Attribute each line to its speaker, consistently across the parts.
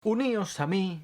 Speaker 1: Uníos a mí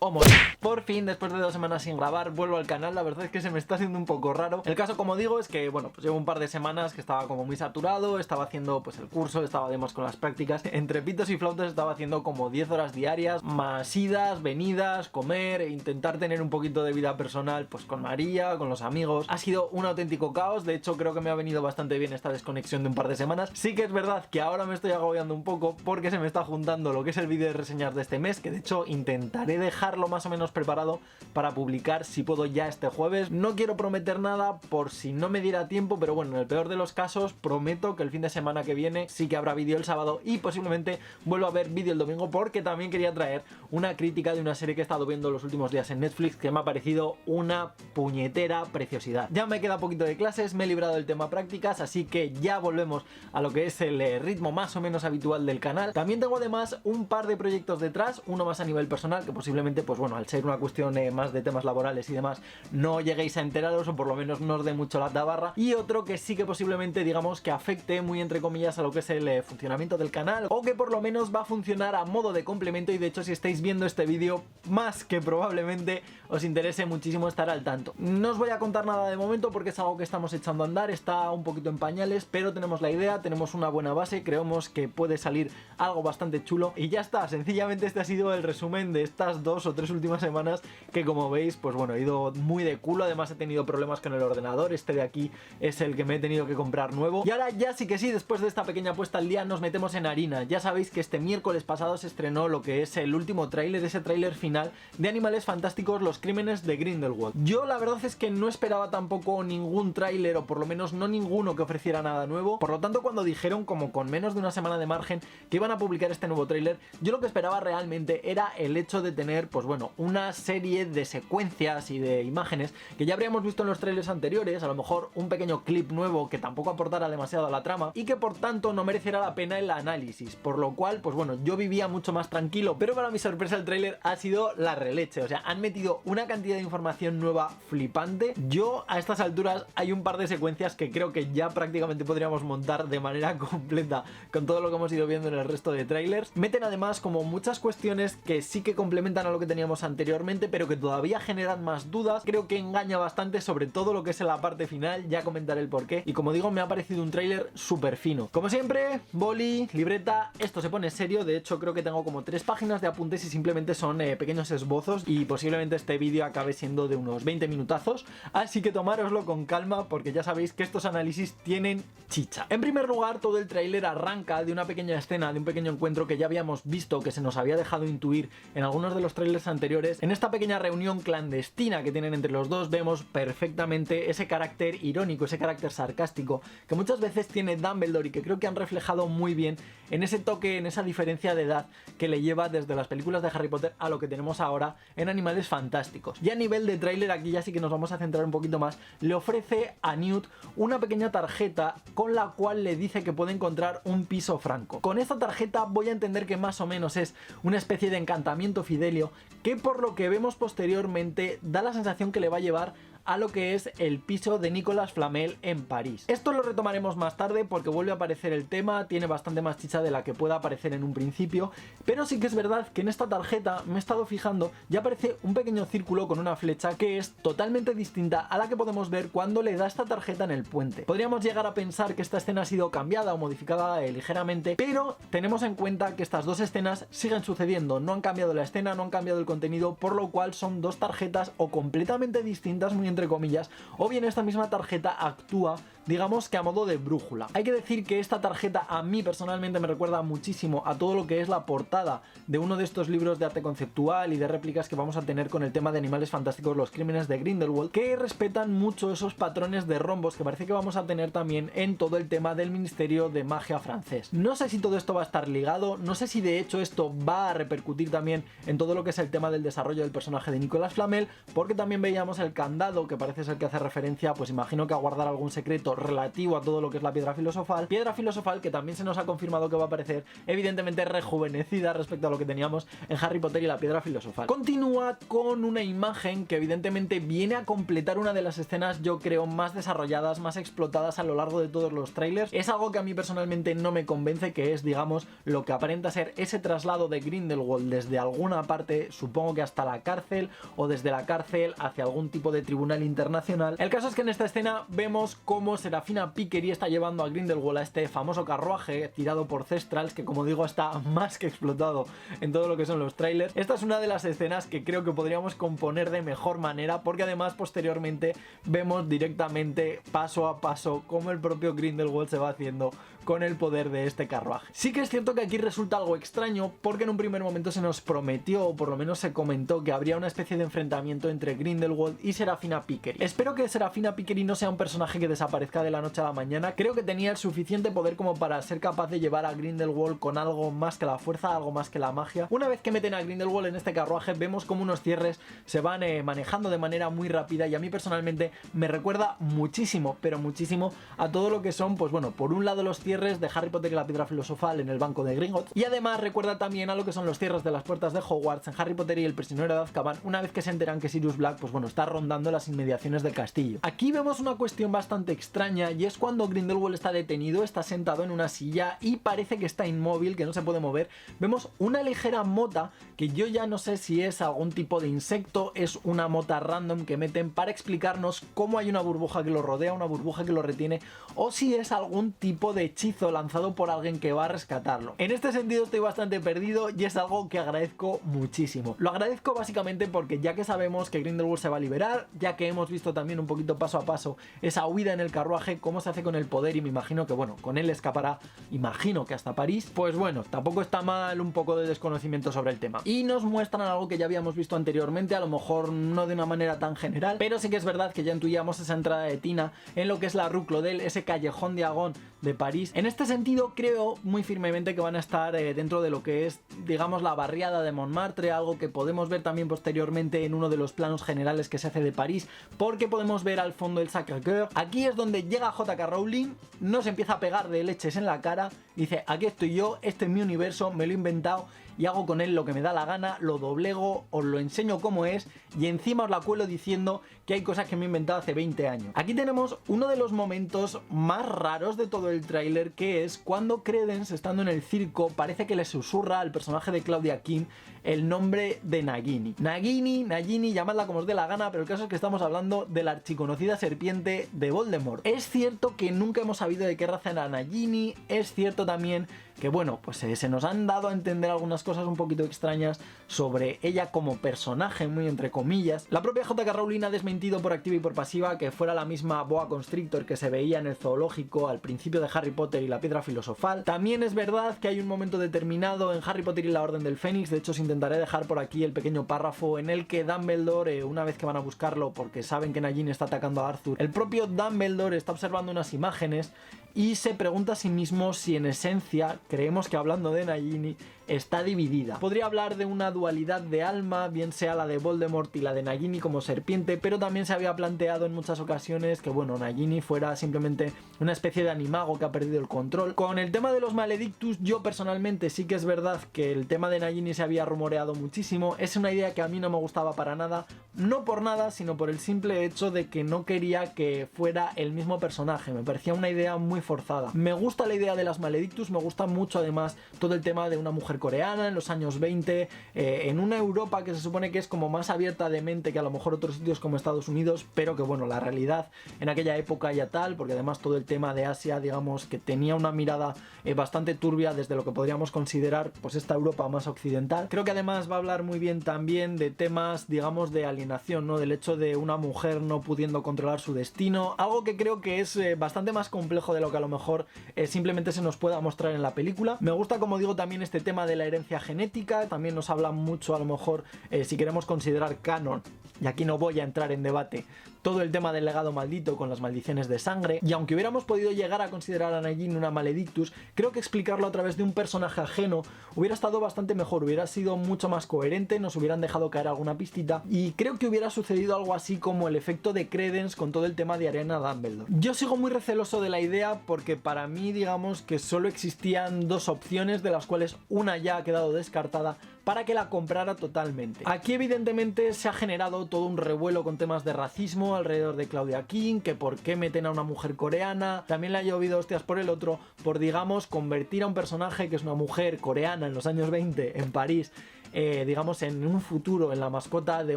Speaker 1: o morir. Por fin, después de 2 semanas sin grabar, vuelvo al canal. La verdad es que se me está haciendo un poco raro. El caso, como digo, es que, bueno, pues llevo un par de semanas que estaba como muy saturado. Estaba haciendo, pues, el curso, estaba además con las prácticas. Entre pitos y flautas estaba haciendo como 10 horas diarias, más idas, venidas, comer e intentar tener un poquito de vida personal, pues, con María, con los amigos. Ha sido un auténtico caos. De hecho, creo que me ha venido bastante bien esta desconexión de un par de semanas. Sí que es verdad que ahora me estoy agobiando un poco porque se me está juntando lo que es el vídeo de reseñas de este mes, que de hecho intentaré dejarlo más o menos preparado para publicar, si puedo, ya este jueves. No quiero prometer nada por si no me diera tiempo, pero bueno, en el peor de los casos prometo que el fin de semana que viene sí que habrá vídeo el sábado y posiblemente vuelva a ver vídeo el domingo, porque también quería traer una crítica de una serie que he estado viendo los últimos días en Netflix que me ha parecido una puñetera preciosidad. Ya me queda poquito de clases, me he librado del tema prácticas, así que ya volvemos a lo que es el ritmo más o menos habitual del canal. También tengo además un par de proyectos detrás, uno más a nivel personal que posiblemente, pues bueno, al ser una cuestión más de temas laborales y demás, no lleguéis a enteraros, o por lo menos no os dé mucho la tabarra, y otro que sí que posiblemente, digamos, que afecte muy entre comillas a lo que es el funcionamiento del canal, o que por lo menos va a funcionar a modo de complemento. Y de hecho, si estáis viendo este vídeo, más que probablemente os interese muchísimo estar al tanto. No os voy a contar nada de momento porque es algo que estamos echando a andar, está un poquito en pañales, pero tenemos la idea, tenemos una buena base, creemos que puede salir algo bastante chulo y ya está. Sencillamente este ha sido el resumen de estas 2 o 3 últimas semanas, que como veis, pues bueno, he ido muy de culo. Además he tenido problemas con el ordenador, este de aquí es el que me he tenido que comprar nuevo. Y ahora ya sí que sí, después de esta pequeña puesta al día, nos metemos en harina. Ya sabéis que este miércoles pasado se estrenó lo que es el último tráiler, ese tráiler final de Animales Fantásticos, los crímenes de Grindelwald. Yo la verdad es que no esperaba tampoco ningún tráiler, o por lo menos no ninguno que ofreciera nada nuevo. Por lo tanto, cuando dijeron, como con menos de una semana de margen, que iban a publicar este nuevo tráiler, yo lo que esperaba realmente era el hecho de tener, pues bueno, una serie de secuencias y de imágenes que ya habríamos visto en los trailers anteriores, a lo mejor un pequeño clip nuevo que tampoco aportara demasiado a la trama y que por tanto no mereciera la pena el análisis, por lo cual, pues bueno, yo vivía mucho más tranquilo. Pero para mi sorpresa el tráiler ha sido la releche, o sea, han metido una cantidad de información nueva flipante. Yo a estas alturas hay un par de secuencias que creo que ya prácticamente podríamos montar de manera completa con todo lo que hemos ido viendo en el resto de trailers. Meten además como muchas cuestiones que sí que complementan a lo que teníamos anteriormente, pero que todavía generan más dudas. Creo que engaña bastante, sobre todo lo que es en la parte final, ya comentaré el porqué. Y como digo, me ha parecido un tráiler súper fino. Como siempre, boli, libreta, esto se pone serio. De hecho, creo que tengo como 3 páginas de apuntes y simplemente son pequeños esbozos, y posiblemente este vídeo acabe siendo de unos 20 minutazos, así que tomároslo con calma porque ya sabéis que estos análisis tienen chicha. En primer lugar, todo el tráiler arranca de una pequeña escena, de un pequeño encuentro que ya habíamos visto, que se nos había dejado intuir en algunos de los trailers anteriores. En esta pequeña reunión clandestina que tienen entre los dos, vemos perfectamente ese carácter irónico, ese carácter sarcástico que muchas veces tiene Dumbledore, y que creo que han reflejado muy bien en ese toque, en esa diferencia de edad que le lleva desde las películas de Harry Potter a lo que tenemos ahora en Animales Fantásticos. Y a nivel de tráiler, aquí ya sí que nos vamos a centrar un poquito más. Le ofrece a Newt una pequeña tarjeta con la cual le dice que puede encontrar un piso franco. Con esta tarjeta voy a entender que más o menos es una especie de encantamiento fidelio que, por lo que vemos posteriormente, da la sensación que le va a llevar a lo que es el piso de Nicolas Flamel en París. Esto lo retomaremos más tarde porque vuelve a aparecer el tema, tiene bastante más chicha de la que pueda aparecer en un principio, pero sí que es verdad que en esta tarjeta me he estado fijando, ya aparece un pequeño círculo con una flecha que es totalmente distinta a la que podemos ver cuando le da esta tarjeta en el puente. Podríamos llegar a pensar que esta escena ha sido cambiada o modificada ligeramente, pero tenemos en cuenta que estas 2 escenas siguen sucediendo, no han cambiado la escena, no han cambiado el contenido, por lo cual son 2 tarjetas o completamente distintas, muy entre comillas, o bien esta misma tarjeta actúa, digamos que a modo de brújula. Hay que decir que esta tarjeta a mí personalmente me recuerda muchísimo a todo lo que es la portada de uno de estos libros de arte conceptual y de réplicas que vamos a tener con el tema de Animales Fantásticos, los crímenes de Grindelwald, que respetan mucho esos patrones de rombos que parece que vamos a tener también en todo el tema del Ministerio de Magia francés. No sé si todo esto va a estar ligado, no sé si de hecho esto va a repercutir también en todo lo que es el tema del desarrollo del personaje de Nicolas Flamel, porque también veíamos el candado, que parece ser que hace referencia, pues imagino que a guardar algún secreto relativo a todo lo que es la piedra filosofal que también se nos ha confirmado que va a aparecer, evidentemente rejuvenecida respecto a lo que teníamos en Harry Potter y la piedra filosofal. Continúa con una imagen que evidentemente viene a completar una de las escenas, yo creo, más desarrolladas, más explotadas a lo largo de todos los trailers. Es algo que a mí personalmente no me convence, que es, digamos, lo que aparenta ser ese traslado de Grindelwald desde alguna parte, supongo que hasta la cárcel, o desde la cárcel hacia algún tipo de tribunal internacional. El caso es que en esta escena vemos cómo Serafina Picquery está llevando a Grindelwald a este famoso carruaje tirado por Thestrals, que como digo está más que explotado en todo lo que son los trailers. Esta es una de las escenas que creo que podríamos componer de mejor manera, porque además posteriormente vemos directamente paso a paso cómo el propio Grindelwald se va haciendo con el poder de este carruaje. Sí que es cierto que aquí resulta algo extraño, porque en un primer momento se nos prometió, o por lo menos se comentó, que habría una especie de enfrentamiento entre Grindelwald y Serafina Picquery. Espero que Serafina Picquery no sea un personaje que desaparezca de la noche a la mañana. Creo que tenía el suficiente poder como para ser capaz de llevar a Grindelwald con algo más que la fuerza, algo más que la magia. Una vez que meten a Grindelwald en este carruaje, vemos como unos cierres se van manejando de manera muy rápida, y a mí personalmente me recuerda muchísimo, pero muchísimo, a todo lo que son, pues bueno, por un lado los cierres de Harry Potter y la piedra filosofal en el banco de Gringotts, y además recuerda también a lo que son los cierres de las puertas de Hogwarts en Harry Potter y el prisionero de Azkaban, una vez que se enteran que Sirius Black, pues bueno, está rondando las inmediaciones del castillo. Aquí vemos una cuestión bastante extraña, y es cuando Grindelwald está detenido, está sentado en una silla y parece que está inmóvil, que no se puede mover. Vemos una ligera mota, que yo ya no sé si es algún tipo de insecto, es una mota random que meten para explicarnos cómo hay una burbuja que lo rodea, una burbuja que lo retiene, o si es algún tipo de hechizo lanzado por alguien que va a rescatarlo. En este sentido estoy bastante perdido, y es algo que agradezco muchísimo. Lo agradezco básicamente porque ya que sabemos que Grindelwald se va a liberar, ya que hemos visto también un poquito paso a paso esa huida en el carruaje, cómo se hace con el poder, y me imagino que bueno, con él escapará, imagino que hasta París, pues bueno, tampoco está mal un poco de desconocimiento sobre el tema. Y nos muestran algo que ya habíamos visto anteriormente, a lo mejor no de una manera tan general, pero sí que es verdad que ya intuíamos esa entrada de Tina en lo que es la Rue Claudel, ese callejón Diagon de París. En este sentido creo muy firmemente que van a estar dentro de lo que es, digamos, la barriada de Montmartre, algo que podemos ver también posteriormente en uno de los planos generales que se hace de París, porque podemos ver al fondo el Sacré-Cœur. Aquí es donde llega J.K. Rowling, nos empieza a pegar de leches en la cara, dice: aquí estoy yo, este es mi universo, me lo he inventado y hago con él lo que me da la gana, lo doblego, os lo enseño cómo es, y encima os la cuelo diciendo que hay cosas que me he inventado hace 20 años. Aquí tenemos uno de los momentos más raros de todo el tráiler, que es cuando Credence, estando en el circo, parece que le susurra al personaje de Claudia King el nombre de Nagini. Nagini, llamadla como os dé la gana, pero el caso es que estamos hablando de la archiconocida serpiente de Voldemort. Es cierto que nunca hemos sabido de qué raza era Nagini, es cierto también que bueno, pues se nos han dado a entender algunas cosas un poquito extrañas sobre ella como personaje, muy entre comillas. La propia J.K. Rowling ha desmentido por activa y por pasiva que fuera la misma boa constrictor que se veía en el zoológico al principio de Harry Potter y la piedra filosofal. También es verdad que hay un momento determinado en Harry Potter y la Orden del Fénix, de hecho os intentaré dejar por aquí el pequeño párrafo en el que Dumbledore, una vez que van a buscarlo porque saben que Nagini está atacando a Arthur, el propio Dumbledore está observando unas imágenes y se pregunta a sí mismo si en esencia creemos que, hablando de Nagini, está dividida. Podría hablar de una dualidad de alma, bien sea la de Voldemort y la de Nagini como serpiente, pero también se había planteado en muchas ocasiones que bueno, Nagini fuera simplemente una especie de animago que ha perdido el control. Con el tema de los Maledictus, yo personalmente sí que es verdad que el tema de Nagini se había rumoreado muchísimo. Es una idea que a mí no me gustaba para nada, no por nada, sino por el simple hecho de que no quería que fuera el mismo personaje. Me parecía una idea muy forzada. Me gusta la idea de las Maledictus, me gusta mucho además todo el tema de una mujer coreana en los años 20, en una Europa que se supone que es como más abierta de mente que a lo mejor otros sitios como Estados Unidos, pero que bueno, la realidad en aquella época ya tal, porque además todo el tema de Asia, digamos que tenía una mirada bastante turbia desde lo que podríamos considerar pues esta Europa más occidental. Creo que además va a hablar muy bien también de temas, digamos, de alienación, ¿no? Del hecho de una mujer no pudiendo controlar su destino, algo que creo que es bastante más complejo de lo que a lo mejor simplemente se nos pueda mostrar en la película. Me gusta, como digo, también este tema de la herencia genética, también nos habla mucho a lo mejor si queremos considerar canon, y aquí no voy a entrar en debate, todo el tema del legado maldito con las maldiciones de sangre, y aunque hubiéramos podido llegar a considerar a Nagin una Maledictus, creo que explicarlo a través de un personaje ajeno hubiera estado bastante mejor, hubiera sido mucho más coherente, nos hubieran dejado caer alguna pistita, y creo que hubiera sucedido algo así como el efecto de Credence con todo el tema de Ariana Dumbledore. Yo sigo muy receloso de la idea porque para mí digamos que solo existían dos opciones, de las cuales una ya ha quedado descartada, para que la comprara totalmente. Aquí evidentemente se ha generado todo un revuelo con temas de racismo alrededor de Claudia King, que por qué meten a una mujer coreana, también le ha llovido hostias por el otro, por digamos convertir a un personaje que es una mujer coreana en los años 20 en París, digamos en un futuro en la mascota de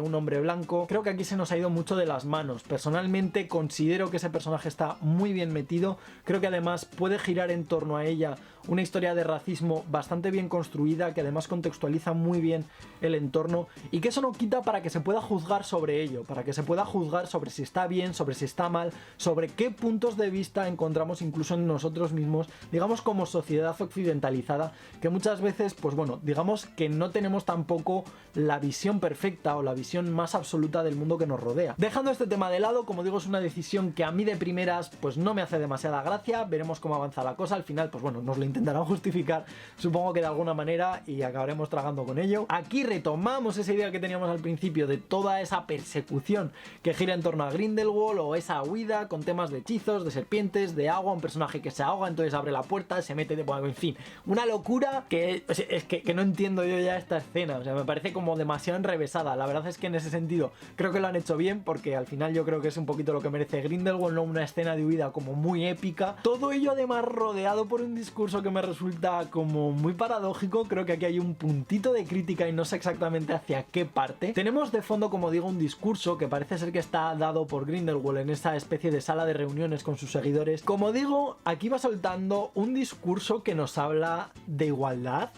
Speaker 1: un hombre blanco. Creo que aquí se nos ha ido mucho de las manos. Personalmente considero que ese personaje está muy bien metido, creo que además puede girar en torno a ella una historia de racismo bastante bien construida, que además contextualiza muy bien el entorno, y que eso no quita para que se pueda juzgar sobre ello, para que se pueda juzgar sobre si está bien, sobre si está mal, sobre qué puntos de vista encontramos incluso en nosotros mismos, digamos como sociedad occidentalizada, que muchas veces, pues bueno, digamos que no tenemos tampoco la visión perfecta o la visión más absoluta del mundo que nos rodea. Dejando este tema de lado, como digo, es una decisión que a mí de primeras pues no me hace demasiada gracia, veremos cómo avanza la cosa, al final pues bueno, nos lo intentarán justificar, supongo que de alguna manera, y acabaremos tragando con ello. Aquí retomamos esa idea que teníamos al principio de toda esa persecución que gira en torno a Grindelwald, o esa huida con temas de hechizos, de serpientes, de agua, un personaje que se ahoga, entonces abre la puerta, se mete, bueno, en fin, una locura que es que no entiendo yo ya esta escena, o sea, me parece como demasiado enrevesada. La verdad es que en ese sentido creo que lo han hecho bien, porque al final yo creo que es un poquito lo que merece Grindelwald, no una escena de huida como muy épica. Todo ello además rodeado por un discurso que me resulta como muy paradójico. Creo que aquí hay un puntito de crítica y no sé exactamente hacia qué parte. Tenemos de fondo, como digo, un discurso que parece ser que está dado por Grindelwald en esa especie de sala de reuniones con sus seguidores. Como digo, aquí va soltando un discurso que nos habla de igualdad,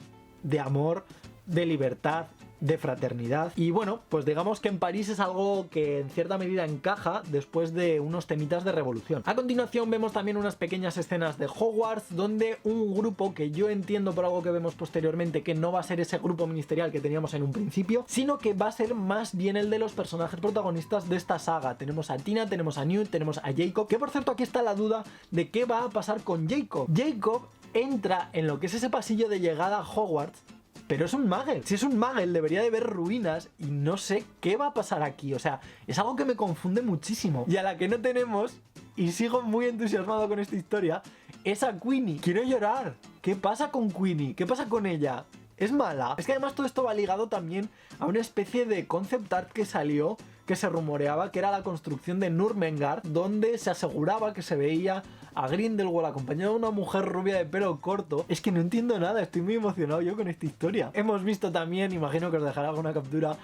Speaker 1: de amor, de libertad, de fraternidad, y bueno, pues digamos que en París es algo que en cierta medida encaja después de unos temitas de revolución. A continuación vemos también unas pequeñas escenas de Hogwarts, donde un grupo que yo entiendo por algo que vemos posteriormente que no va a ser ese grupo ministerial que teníamos en un principio, sino que va a ser más bien el de los personajes protagonistas de esta saga. Tenemos a Tina, tenemos a Newt, tenemos a Jacob, que por cierto aquí está la duda de qué va a pasar con Jacob. Jacob entra en lo que es ese pasillo de llegada a Hogwarts, pero es un Muggle. Si es un Muggle debería de ver ruinas y no sé qué va a pasar aquí. O sea, es algo que me confunde muchísimo. Y a la que no tenemos, y sigo muy entusiasmado con esta historia, es a Queenie. Quiero llorar. ¿Qué pasa con Queenie? ¿Qué pasa con ella? ¿Es mala? Es que además todo esto va ligado también a una especie de concept art que salió, que se rumoreaba que era la construcción de Nurmengard, donde se aseguraba que se veía a Grindelwald acompañado de una mujer rubia de pelo corto. Es que no entiendo nada, estoy muy emocionado yo con esta historia. Hemos visto también, imagino que os dejaré alguna captura,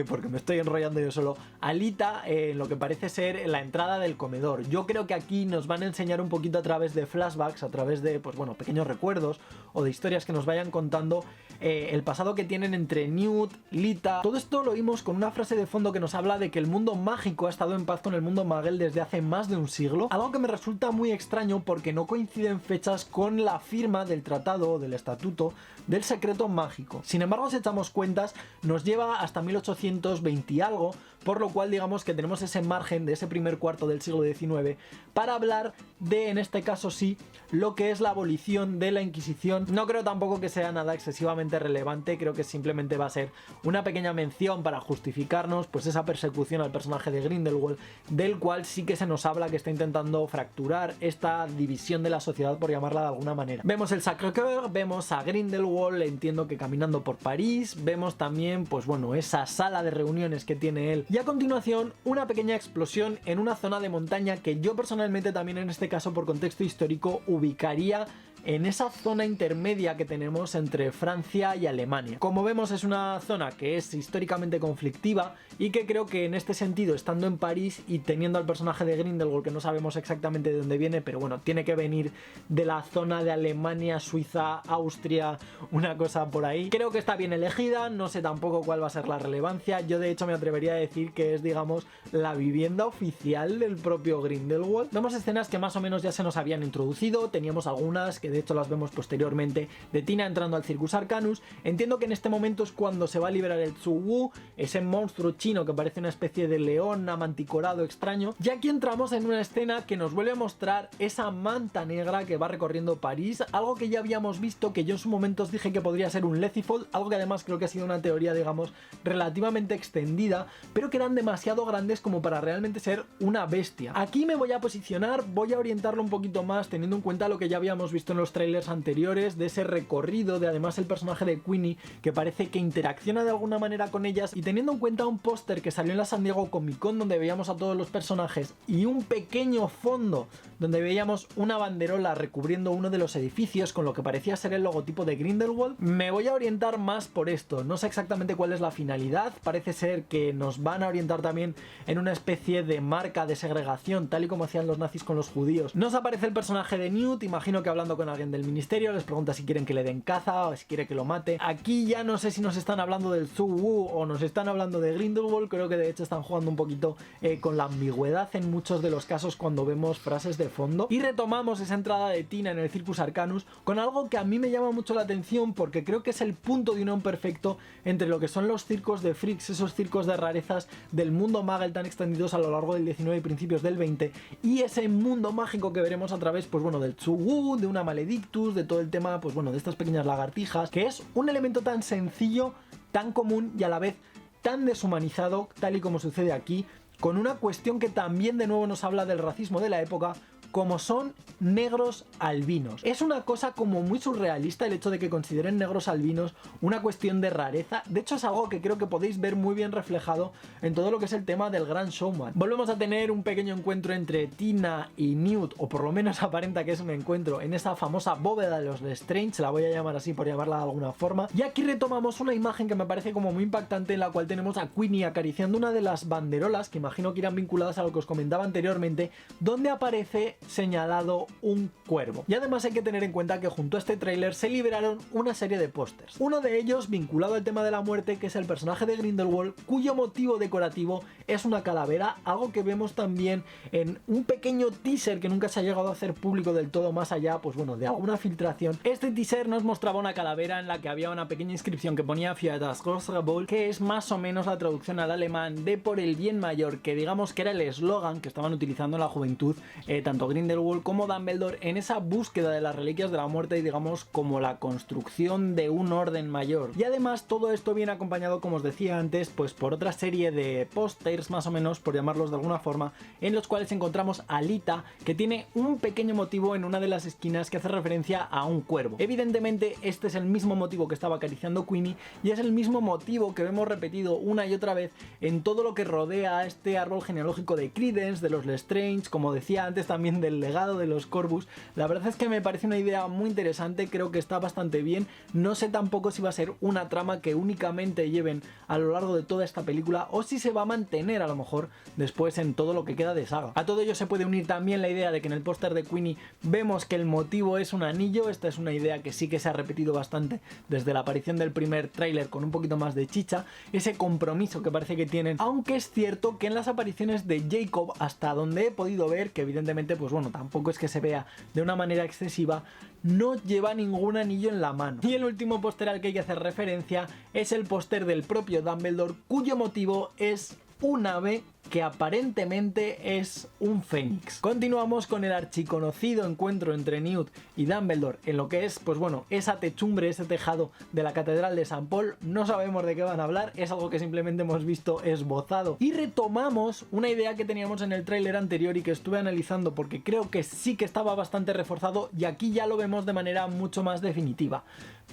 Speaker 1: porque me estoy enrollando yo solo, a Lita en lo que parece ser la entrada del comedor. Yo creo que aquí nos van a enseñar un poquito a través de flashbacks, a través de, pues bueno, pequeños recuerdos o de historias que nos vayan contando el pasado que tienen entre Newt, Lita. Todo esto lo vimos con una frase de fondo que nos habla de que el mundo mágico ha estado en paz con el mundo Muggle desde hace más de un siglo, algo que me resulta muy extraño porque no coinciden fechas con la firma del tratado o del estatuto del secreto mágico. Sin embargo, si echamos cuentas, nos lleva hasta 1820 y algo, por lo cual digamos que tenemos ese margen de ese primer cuarto del siglo XIX para hablar de, en este caso sí, lo que es la abolición de la Inquisición. No creo tampoco que sea nada excesivamente relevante, creo que simplemente va a ser una pequeña mención para justificarnos pues esa persecución al personaje de Grindelwald, del cual sí que se nos habla que está intentando fracturar esta división de la sociedad, por llamarla de alguna manera. Vemos el Sacré-Cœur, vemos a Grindelwald, entiendo que caminando por París, vemos también, pues bueno, esa sala de reuniones que tiene él, y a continuación una pequeña explosión en una zona de montaña que yo personalmente también en este caso por contexto histórico ubicaría en esa zona intermedia que tenemos entre Francia y Alemania. Como vemos, es una zona que es históricamente conflictiva y que creo que en este sentido, estando en París y teniendo al personaje de Grindelwald, que no sabemos exactamente de dónde viene, pero bueno, tiene que venir de la zona de Alemania, Suiza, Austria, una cosa por ahí. Creo que está bien elegida, no sé tampoco cuál va a ser la relevancia. Yo de hecho me atrevería a decir que es, digamos, la vivienda oficial del propio Grindelwald. Vemos escenas que más o o menos ya se nos habían introducido, teníamos algunas que de hecho las vemos posteriormente de Tina entrando al Circus Arcanus. Entiendo que en este momento es cuando se va a liberar el Tsu-Wu, ese monstruo chino que parece una especie de león amanticorado extraño, y aquí entramos en una escena que nos vuelve a mostrar esa manta negra que va recorriendo París, algo que ya habíamos visto, que yo en su momento os dije que podría ser un Lecifold, algo que además creo que ha sido una teoría, digamos, relativamente extendida, pero que eran demasiado grandes como para realmente ser una bestia. Aquí me voy a posicionar, voy a orientarlo un poquito más teniendo en cuenta lo que ya habíamos visto en los trailers anteriores, de ese recorrido, de además el personaje de Queenie que parece que interacciona de alguna manera con ellas, y teniendo en cuenta un póster que salió en la San Diego Comic Con donde veíamos a todos los personajes y un pequeño fondo donde veíamos una banderola recubriendo uno de los edificios con lo que parecía ser el logotipo de Grindelwald, me voy a orientar más por esto. No sé exactamente cuál es la finalidad, parece ser que nos van a orientar también en una especie de marca de segregación, tal y como hacían los nazis con los judíos. Nos aparece el personaje de Newt, imagino que hablando con alguien del ministerio, les pregunta si quieren que le den caza o si quiere que lo mate. Aquí ya no sé si nos están hablando del Tsu-Wu o nos están hablando de Grindelwald, creo que de hecho están jugando un poquito con la ambigüedad en muchos de los casos cuando vemos frases de fondo. Y retomamos esa entrada de Tina en el Circus Arcanus con algo que a mí me llama mucho la atención porque creo que es el punto de unión perfecto entre lo que son los circos de freaks, esos circos de rarezas del mundo Muggle tan extendidos a lo largo del 19 y principios del 20, y ese mundo mágico que veremos a través, pues bueno, del Tsu-Wu, de una Maledictus, de todo el tema, pues bueno, de estas pequeñas lagartijas, que es un elemento tan sencillo, tan común y a la vez tan deshumanizado, tal y como sucede aquí, con una cuestión que también de nuevo nos habla del racismo de la época, como son negros albinos. Es una cosa como muy surrealista el hecho de que consideren negros albinos una cuestión de rareza. De hecho es algo que creo que podéis ver muy bien reflejado en todo lo que es el tema del Gran Showman. Volvemos a tener un pequeño encuentro entre Tina y Newt, o por lo menos aparenta que es un encuentro en esa famosa bóveda de los Lestrange, la voy a llamar así por llamarla de alguna forma. Y aquí retomamos una imagen que me parece como muy impactante, en la cual tenemos a Queenie acariciando una de las banderolas, que imagino que irán vinculadas a lo que os comentaba anteriormente, donde aparece señalado un cuervo. Y además hay que tener en cuenta que junto a este tráiler se liberaron una serie de pósters. Uno de ellos vinculado al tema de la muerte, que es el personaje de Grindelwald, cuyo motivo decorativo es una calavera, algo que vemos también en un pequeño teaser que nunca se ha llegado a hacer público del todo, más allá, pues bueno, de alguna filtración. Este teaser nos mostraba una calavera en la que había una pequeña inscripción que ponía Für das große Wohl, que es más o menos la traducción al alemán de por el bien mayor, que digamos que era el eslogan que estaban utilizando en la juventud, tanto Grindelwald como Dumbledore, en esa búsqueda de las reliquias de la muerte y digamos como la construcción de un orden mayor. Y además todo esto viene acompañado, como os decía antes, pues por otra serie de pósters, más o menos, por llamarlos de alguna forma, en los cuales encontramos a Lita, que tiene un pequeño motivo en una de las esquinas que hace referencia a un cuervo. Evidentemente este es el mismo motivo que estaba acariciando Queenie y es el mismo motivo que vemos repetido una y otra vez en todo lo que rodea a este árbol genealógico de Credence, de los Lestrange, como decía antes también del legado de los Corvus. La verdad es que me parece una idea muy interesante, creo que está bastante bien. No sé tampoco si va a ser una trama que únicamente lleven a lo largo de toda esta película o si se va a mantener a lo mejor después en todo lo que queda de saga. A todo ello se puede unir también la idea de que en el póster de Queenie vemos que el motivo es un anillo. Esta es una idea que sí que se ha repetido bastante desde la aparición del primer tráiler, con un poquito más de chicha, ese compromiso que parece que tienen, aunque es cierto que en las apariciones de Jacob, hasta donde he podido ver, que evidentemente pues bueno, tampoco es que se vea de una manera excesiva, no lleva ningún anillo en la mano. Y el último póster al que hay que hacer referencia es el póster del propio Dumbledore, cuyo motivo es un ave que aparentemente es un fénix. Continuamos con el archiconocido encuentro entre Newt y Dumbledore en lo que es, pues bueno, esa techumbre, ese tejado de la Catedral de San Paul. No sabemos de qué van a hablar, es algo que simplemente hemos visto esbozado. Y retomamos una idea que teníamos en el tráiler anterior y que estuve analizando porque creo que sí que estaba bastante reforzado, y aquí ya lo vemos de manera mucho más definitiva.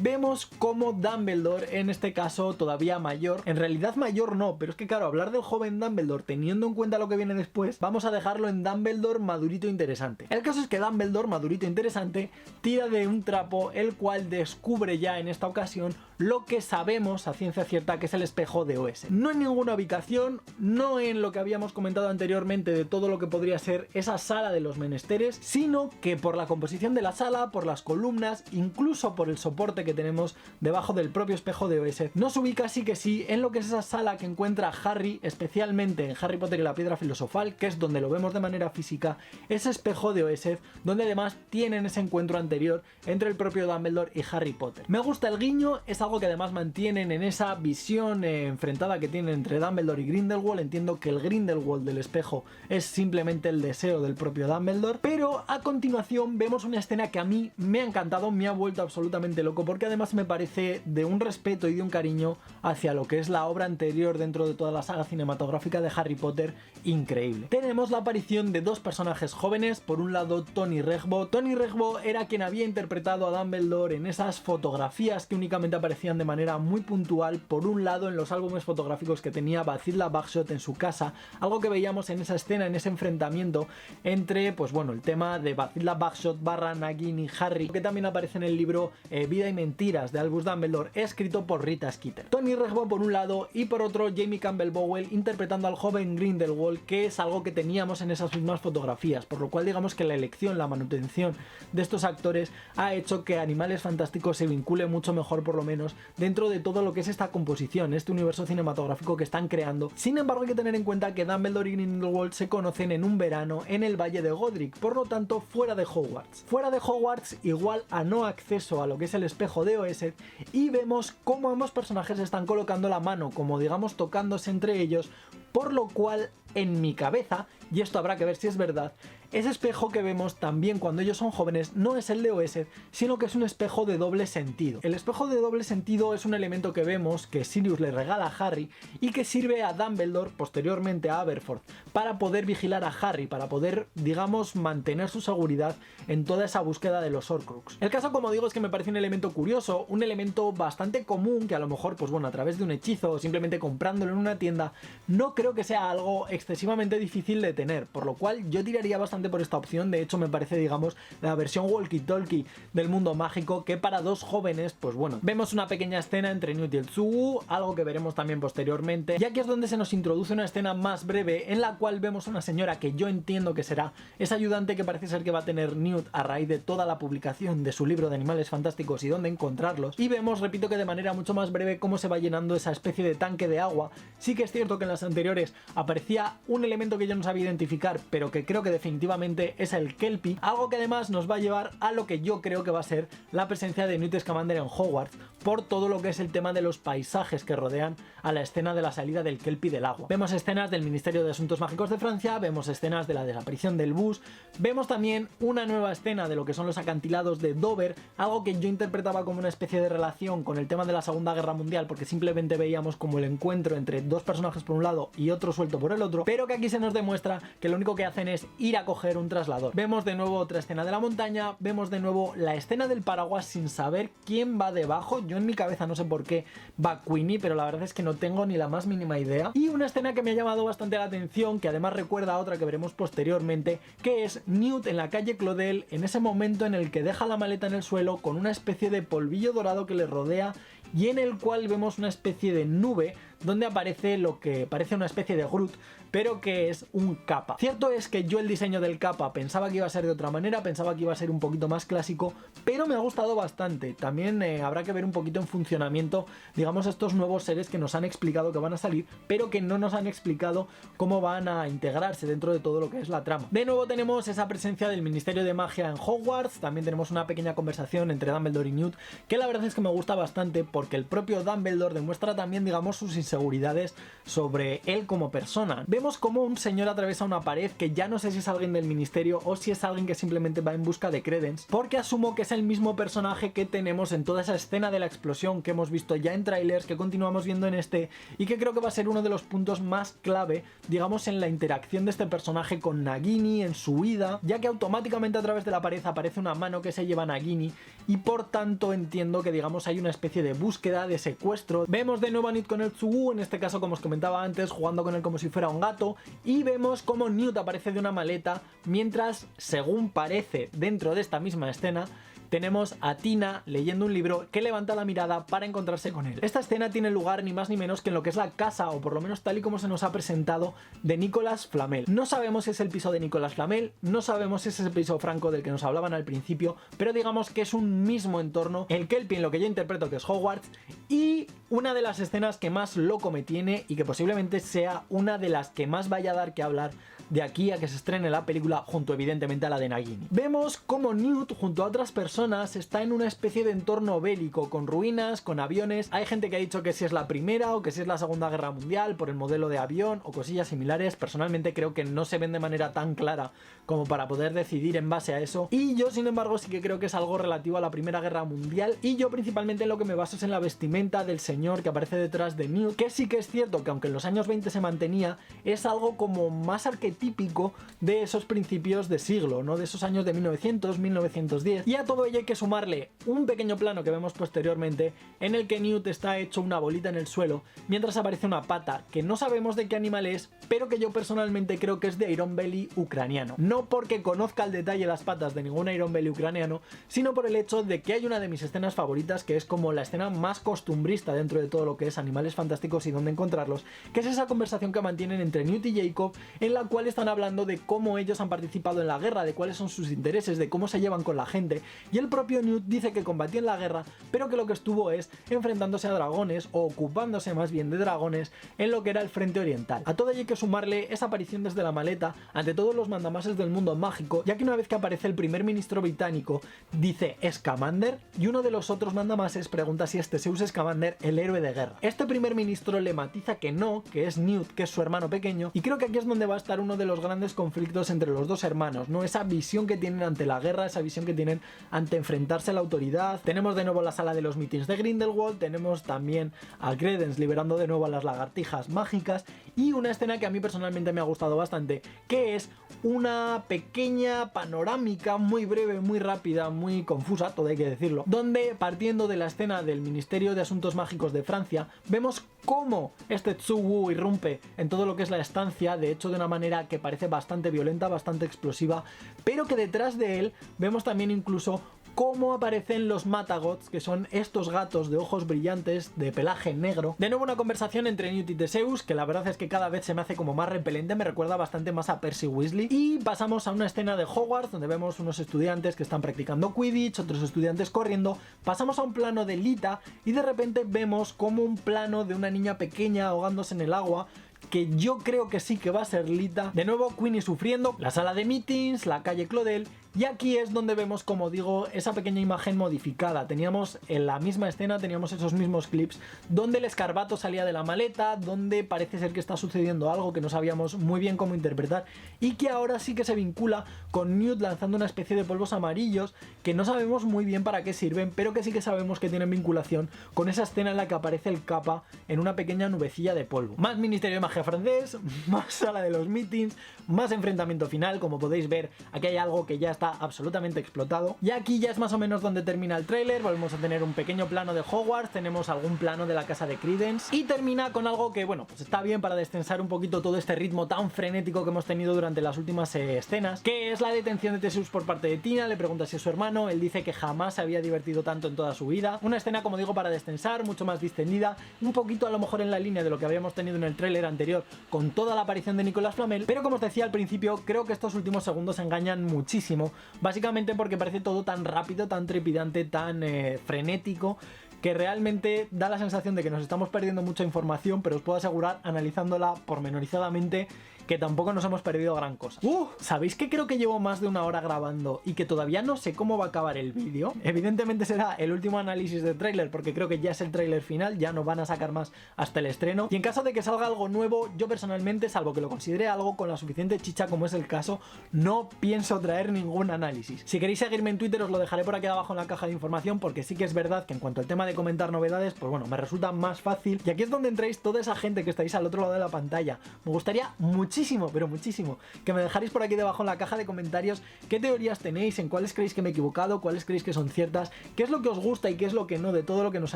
Speaker 1: Vemos como Dumbledore, en este caso todavía mayor, en realidad mayor no, pero es que claro, hablar del joven Dumbledore teniendo en cuenta lo que viene después, vamos a dejarlo en Dumbledore madurito interesante. El caso es que Dumbledore madurito interesante tira de un trapo, el cual descubre ya en esta ocasión lo que sabemos a ciencia cierta que es el espejo de OS. No en ninguna ubicación, no en lo que habíamos comentado anteriormente de todo lo que podría ser esa sala de los menesteres, sino que por la composición de la sala, por las columnas, incluso por el soporte que tenemos debajo del propio espejo de OS, nos ubica sí que sí en lo que es esa sala que encuentra Harry, especialmente en Harry Potter y la Piedra Filosofal, que es donde lo vemos de manera física, ese espejo de OS, donde además tienen ese encuentro anterior entre el propio Dumbledore y Harry Potter. Me gusta el guiño, es algo que además mantienen en esa visión enfrentada que tienen entre Dumbledore y Grindelwald. Entiendo que el Grindelwald del espejo es simplemente el deseo del propio Dumbledore, pero a continuación vemos una escena que a mí me ha encantado, me ha vuelto absolutamente loco, porque además me parece de un respeto y de un cariño hacia lo que es la obra anterior dentro de toda la saga cinematográfica de Harry Potter, increíble. Tenemos la aparición de dos personajes jóvenes, por un lado Tony Regbo. Tony Regbo era quien había interpretado a Dumbledore en esas fotografías que únicamente aparecían de manera muy puntual, por un lado en los álbumes fotográficos que tenía Bathilda Bagshot en su casa, algo que veíamos en esa escena, en ese enfrentamiento entre, pues bueno, el tema de Bathilda Bagshot barra Nagini y Harry, que también aparece en el libro Vida y Mentiras de Albus Dumbledore, escrito por Rita Skeeter. Tony Regbo por un lado y por otro Jamie Campbell Bower interpretando al joven Grindelwald, que es algo que teníamos en esas mismas fotografías, por lo cual digamos que la elección, la manutención de estos actores ha hecho que Animales Fantásticos se vincule mucho mejor, por lo menos, dentro de todo lo que es esta composición, este universo cinematográfico que están creando. Sin embargo, hay que tener en cuenta que Dumbledore y Grindelwald se conocen en un verano en el Valle de Godric, por lo tanto fuera de Hogwarts. Fuera de Hogwarts igual a no acceso a lo que es el espejo de Oesed, y vemos cómo ambos personajes están colocando la mano, como digamos tocándose entre ellos, por lo cual en mi cabeza, y esto habrá que ver si es verdad, ese espejo que vemos también cuando ellos son jóvenes no es el de Oesed, sino que es un espejo de doble sentido. El espejo de doble sentido es un elemento que vemos que Sirius le regala a Harry y que sirve a Dumbledore, posteriormente a Aberforth, para poder vigilar a Harry, para poder, digamos, mantener su seguridad en toda esa búsqueda de los Horcrux. El caso, como digo, es que me parece un elemento curioso, un elemento bastante común que a lo mejor, pues bueno, a través de un hechizo o simplemente comprándolo en una tienda, no creo que sea algo excesivamente difícil de tener, por lo cual yo tiraría bastante por esta opción. De hecho, me parece, digamos, la versión walkie-talkie del mundo mágico, que para dos jóvenes, pues bueno, vemos una pequeña escena entre Newt y el Tsugu, algo que veremos también posteriormente, y aquí es donde se nos introduce una escena más breve en la cual vemos una señora que yo entiendo que será esa ayudante que parece ser que va a tener Newt a raíz de toda la publicación de su libro de Animales Fantásticos y dónde encontrarlos, y vemos, repito, que de manera mucho más breve cómo se va llenando esa especie de tanque de agua. Sí que es cierto que en las anteriores aparecía un elemento que yo no sabía identificar, pero que creo que definitivamente es el Kelpie, algo que además nos va a llevar a lo que yo creo que va a ser la presencia de Newt Scamander en Hogwarts, por todo lo que es el tema de los paisajes que rodean a la escena de la salida del Kelpie del agua. Vemos escenas del Ministerio de Asuntos Mágicos de Francia, vemos escenas de la desaparición del bus, vemos también una nueva escena de lo que son los acantilados de Dover, algo que yo interpretaba como una especie de relación con el tema de la Segunda Guerra Mundial, porque simplemente veíamos como el encuentro entre dos personajes por un lado y otro suelto por el otro, pero que aquí se nos demuestra que lo único que hacen es ir a coger un traslador. Vemos de nuevo otra escena de la montaña, vemos de nuevo la escena del paraguas sin saber quién va debajo. Yo en mi cabeza no sé por qué va Queenie, pero la verdad es que no tengo ni la más mínima idea. Y una escena que me ha llamado bastante la atención, que además recuerda a otra que veremos posteriormente, que es Newt en la calle Claudel, en ese momento en el que deja la maleta en el suelo con una especie de polvillo dorado que le rodea y en el cual vemos una especie de nube donde aparece lo que parece una especie de Groot, pero que es un capa. Cierto es que yo el diseño del capa pensaba que iba a ser de otra manera, pensaba que iba a ser un poquito más clásico, pero me ha gustado bastante. También habrá que ver un poquito en funcionamiento, digamos, estos nuevos seres que nos han explicado que van a salir, pero que no nos han explicado cómo van a integrarse dentro de todo lo que es la trama. De nuevo tenemos esa presencia del Ministerio de Magia en Hogwarts, también tenemos una pequeña conversación entre Dumbledore y Newt, que la verdad es que me gusta bastante porque el propio Dumbledore demuestra también, digamos, sus inseguridades sobre él como persona. Vemos como un señor atraviesa una pared que ya no sé si es alguien del ministerio o si es alguien que simplemente va en busca de Credence, porque asumo que es el mismo personaje que tenemos en toda esa escena de la explosión que hemos visto ya en trailers, que continuamos viendo en este, y que creo que va a ser uno de los puntos más clave, digamos, en la interacción de este personaje con Nagini en su huida, ya que automáticamente a través de la pared aparece una mano que se lleva a Nagini y por tanto entiendo que, digamos, hay una especie de búsqueda, de secuestro. Vemos de nuevo a Newt con el Tsugu, en este caso como os comentaba antes, jugando con él como si fuera un gato, y vemos como Newt aparece de una maleta mientras, según parece dentro de esta misma escena, tenemos a Tina leyendo un libro que levanta la mirada para encontrarse con él. Esta escena tiene lugar ni más ni menos que en lo que es la casa, o por lo menos tal y como se nos ha presentado, de Nicolas Flamel. No sabemos si es el piso de Nicolas Flamel, no sabemos si es ese piso franco del que nos hablaban al principio, pero digamos que es un mismo entorno, el Kelpie, en lo que yo interpreto que es Hogwarts, y una de las escenas que más loco me tiene y que posiblemente sea una de las que más vaya a dar que hablar de aquí a que se estrene la película, junto evidentemente a la de Nagini. Vemos como Newt junto a otras personas está en una especie de entorno bélico, con ruinas, con aviones. Hay gente que ha dicho que si es la primera o que si es la Segunda Guerra Mundial por el modelo de avión o cosillas similares. Personalmente creo que no se ven de manera tan clara como para poder decidir en base a eso, y yo sin embargo sí que creo que es algo relativo a la Primera Guerra Mundial, y yo principalmente en lo que me baso es en la vestimenta del señor que aparece detrás de Newt, que sí que es cierto que aunque en los años 20 se mantenía, es algo como más arquetípico de esos principios de siglo, ¿no? De esos años de 1900, 1910, y a todo ello hay que sumarle un pequeño plano que vemos posteriormente en el que Newt está hecho una bolita en el suelo mientras aparece una pata que no sabemos de qué animal es, pero que yo personalmente creo que es de Iron Belly ucraniano. No porque conozca al detalle las patas de ningún Iron Belly ucraniano, sino por el hecho de que hay una de mis escenas favoritas, que es como la escena más costumbrista dentro de todo lo que es Animales Fantásticos y dónde encontrarlos, que es esa conversación que mantienen entre Newt y Jacob, en la cual están hablando de cómo ellos han participado en la guerra, de cuáles son sus intereses, de cómo se llevan con la gente, y el propio Newt dice que combatió en la guerra, pero que lo que estuvo es enfrentándose a dragones, o ocupándose más bien de dragones, en lo que era el frente oriental. A todo ello hay que sumarle esa aparición desde la maleta ante todos los mandamases del mundo mágico, ya que una vez que aparece el primer ministro británico dice Scamander, y uno de los otros mandamases pregunta si es Theseus Scamander el héroe de guerra. Este primer ministro le matiza que no, que es Newt, que es su hermano pequeño, y creo que aquí es donde va a estar uno de los grandes conflictos entre los dos hermanos, ¿no? Esa visión que tienen ante la guerra, esa visión que tienen ante enfrentarse a la autoridad. Tenemos de nuevo la sala de los meetings de Grindelwald, tenemos también a Credence liberando de nuevo a las lagartijas mágicas, y una escena que a mí personalmente me ha gustado bastante, que es una pequeña panorámica muy breve, muy rápida, muy confusa, todo hay que decirlo, donde partiendo de la escena del Ministerio de Asuntos Mágicos de Francia, vemos cómo este Tsuwu irrumpe en todo lo que es la estancia, de hecho de una manera que parece bastante violenta, bastante explosiva, pero que detrás de él vemos también incluso cómo aparecen los Matagots, que son estos gatos de ojos brillantes, de pelaje negro. De nuevo una conversación entre Newt y Theseus, que la verdad es que cada vez se me hace como más repelente, me recuerda bastante más a Percy Weasley. Y pasamos a una escena de Hogwarts, donde vemos unos estudiantes que están practicando Quidditch, otros estudiantes corriendo. Pasamos a un plano de Lita, y de repente vemos como un plano de una niña pequeña ahogándose en el agua, que yo creo que sí que va a ser Lita. De nuevo Queenie sufriendo, la sala de meetings, la calle Clodel, y aquí es donde vemos, como digo, esa pequeña imagen modificada. Teníamos en la misma escena, teníamos esos mismos clips donde el escarbato salía de la maleta, donde parece ser que está sucediendo algo que no sabíamos muy bien cómo interpretar, y que ahora sí que se vincula con Newt lanzando una especie de polvos amarillos que no sabemos muy bien para qué sirven, pero que sí que sabemos que tienen vinculación con esa escena en la que aparece el Kappa en una pequeña nubecilla de polvo. Más Ministerio de Magia francés, más sala de los meetings, más enfrentamiento final. Como podéis ver, aquí hay algo que ya está absolutamente explotado, y aquí ya es más o menos donde termina el tráiler. Volvemos a tener un pequeño plano de Hogwarts, tenemos algún plano de la casa de Credence, y termina con algo que, bueno, pues está bien para destensar un poquito todo este ritmo tan frenético que hemos tenido durante las últimas escenas, que es la detención de Theseus por parte de Tina. Le pregunta si es su hermano, él dice que jamás se había divertido tanto en toda su vida. Una escena, como digo, para destensar, mucho más distendida, un poquito a lo mejor en la línea de lo que habíamos tenido en el tráiler anterior con toda la aparición de Nicolas Flamel, pero como os decía al principio, creo que estos últimos segundos engañan muchísimo, básicamente porque parece todo tan rápido, tan trepidante, tan frenético, que realmente da la sensación de que nos estamos perdiendo mucha información, pero os puedo asegurar, analizándola pormenorizadamente, que tampoco nos hemos perdido gran cosa. ¿Sabéis que creo que llevo más de una hora grabando y que todavía no sé cómo va a acabar el vídeo? Evidentemente será el último análisis del tráiler, porque creo que ya es el tráiler final, ya no van a sacar más hasta el estreno, y en caso de que salga algo nuevo, yo personalmente, salvo que lo considere algo con la suficiente chicha como es el caso, no pienso traer ningún análisis. Si queréis seguirme en Twitter os lo dejaré por aquí abajo en la caja de información, porque sí que es verdad que en cuanto al tema de comentar novedades, pues bueno, me resulta más fácil, y aquí es donde entráis toda esa gente que estáis al otro lado de la pantalla. Me gustaría muchísimo muchísimo, pero muchísimo que me dejaréis por aquí debajo en la caja de comentarios qué teorías tenéis, en cuáles creéis que me he equivocado, cuáles creéis que son ciertas, qué es lo que os gusta y qué es lo que no de todo lo que nos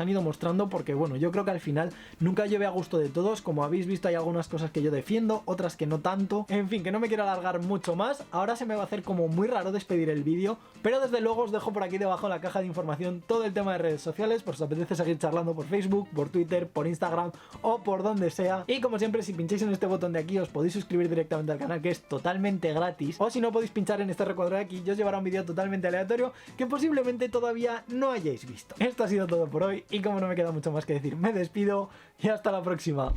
Speaker 1: han ido mostrando, porque bueno, yo creo que al final nunca llevé a gusto de todos. Como habéis visto, hay algunas cosas que yo defiendo, otras que no tanto. En fin, que no me quiero alargar mucho más. Ahora se me va a hacer como muy raro despedir el vídeo, pero desde luego os dejo por aquí debajo en la caja de información todo el tema de redes sociales, por si os apetece seguir charlando por Facebook, por Twitter, por Instagram o por donde sea. Y como siempre, si pincháis en este botón de aquí os podéis suscribir directamente al canal, que es totalmente gratis, o si no, podéis pinchar en este recuadro de aquí y os llevará un vídeo totalmente aleatorio que posiblemente todavía no hayáis visto. Esto ha sido todo por hoy y como no me queda mucho más que decir, me despido y hasta la próxima.